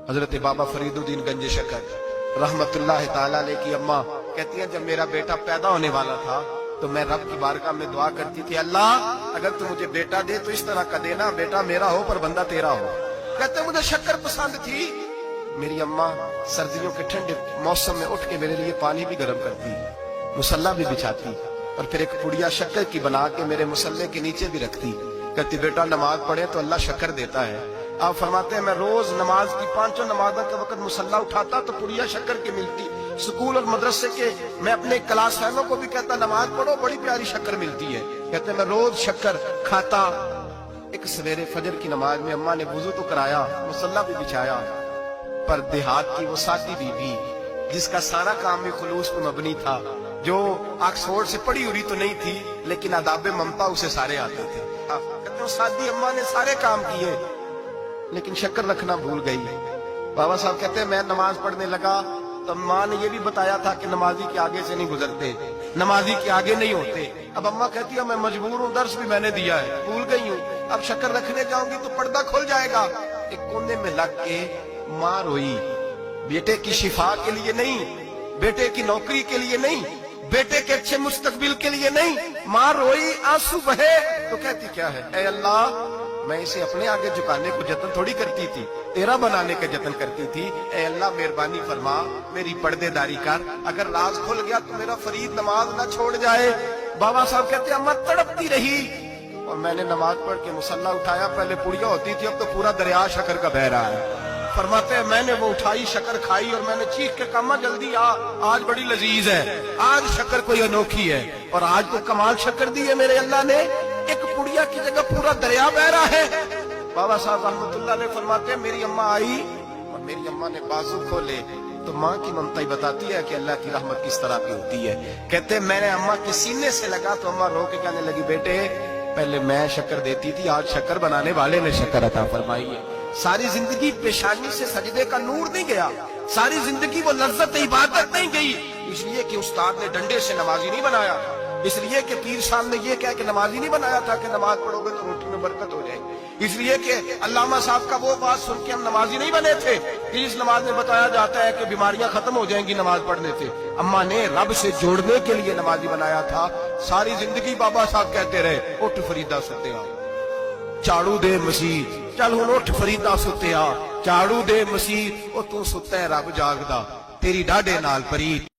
حضرت بابا فریدالدین گنج شکر رحمتullah تعالی علیہ کی اماں کہتی ہیں جب میرا بیٹا پیدا ہونے والا تھا تو میں رب کی بارگاہ میں دعا کرتی تھی، اللہ اگر تو مجھے بیٹا دے تو اس طرح کا دینا بیٹا میرا ہو پر بندہ تیرا ہو۔ کہتے ہیں مجھے شکر پسند تھی، میری اماں سردیوں کے ٹھنڈے موسم میں اٹھ کے میرے لیے پانی بھی گرم کرتی، مصلی بھی بچھاتی اور پھر ایک پڑیا شکر کی بنا کے میرے مصلی کے نیچے بھی رکھتی، کہتی بیٹا نماز پڑھے تو اللہ شکر دیتا ہے۔ آپ فرماتے ہیں میں روز نماز کی 5 نمازوں کے وقت مصلی اٹھاتا تو پڑیا شکر کی ملتی، سکول اور مدرسے کے میں اپنے کلاس فیلوں کو بھی کہتا نماز پڑھو بڑی پیاری شکر ملتی ہے، کہتے ہیں میں روز شکر کھاتا۔ ایک سویرے فجر کی نماز میں اماں نے وضو تو کرایا، مصلی بھی بچھایا، پر دیہات کی وہ سادی بی بی جس کا سارا کام بھی خلوص پر مبنی تھا، جو آکسفورڈ سے پڑھی ہوئی تو نہیں تھی لیکن آداب ممتا اسے سارے آتے تھے، کہتے ہیں سادی اماں نے سارے کام کیے لیکن شکر رکھنا بھول گئی۔ بابا صاحب کہتے ہیں میں نماز پڑھنے لگا تو ماں نے یہ بھی بتایا تھا کہ نمازی کے آگے سے نہیں گزرتے، نمازی کے آگے نہیں ہوتے۔ اب اماں کہتی ہے میں مجبور ہوں، درس بھی میں نے دیا ہے، بھول گئی ہوں، اب شکر رکھنے جاؤں گی تو پردہ کھل جائے گا۔ ایک کونے میں لگ کے ماں روئی، بیٹے کی شفا کے لیے نہیں، بیٹے کی نوکری کے لیے نہیں، بیٹے کے اچھے مستقبل کے لیے نہیں، ماں روئی، آنسو بہے تو کہتی کیا ہے، اے اللہ میں اسے اپنے آگے جھکانے کو جتن تھوڑی کرتی تھی، تیرا بنانے کا جتن کرتی تھی، اے اللہ مہربانی فرما میری پردے داری کر، اگر راز کھل گیا تو میرا فرید نماز نہ چھوڑ جائے۔ بابا صاحب کہتے ہیں اماں تڑپتی رہی اور میں نے نماز پڑھ کے مصلی اٹھایا، پہلے پڑیا ہوتی تھی اب تو پورا دریا شکر کا بہ رہا ہے۔ فرماتے ہیں میں نے وہ اٹھائی شکر کھائی اور میں نے چیخ کے کہا اماں جلدی آ، آج بڑی لذیذ ہے، آج شکر کوئی انوکھی ہے، اور آج تو کمال شکر دی ہے میرے اللہ نے، ایک پڑیا کی جگہ پورا دریا بہ رہا ہے۔ بابا صاحب رحمتullah علیہ فرماتے ہیں میری اماں آئی اور میری اماں نے بازو کھولے تو ماں کی ممتا ہی بتاتی ہے کہ اللہ کی رحمت کس طرح کی ہوتی ہے۔ کہتے ہیں میں نے اماں کے سینے سے لگا تو اماں رو کے کہنے لگی بیٹے پہلے میں شکر دیتی تھی، آج شکر بنانے والے نے شکر عطا فرمائی ہے۔ ساری زندگی پیشانی سے سجدے کا نور نہیں گیا، ساری زندگی وہ لذت عبادت نہیں گئی، اس لیے کہ استاد نے ڈنڈے سے نمازی نہیں بنایا، اس لیے کہ پیر صاحب نے یہ کہا کہ نمازی نہیں بنایا تھا کہ نماز پڑھو گے تو روٹی میں برکت ہو جائے گی، اس لیے کہ علامہ صاحب کا وہ بات سن کے ہم نمازی نہیں بنے تھے کہ اس نماز میں بتایا جاتا ہے کہ بیماریاں ختم ہو جائیں گی نماز پڑھنے سے، اماں نے رب سے جوڑنے کے لیے نمازی بنایا تھا۔ ساری زندگی بابا صاحب کہتے رہے اٹھ فریدا ستے آ، جھاڑو دے مسیح، چل ہن اٹھ فریدا ستے آ، جھاڑو دے مسیح، او تو ستا ہے رب جاگدا، تیری ڈاڈے نال پرید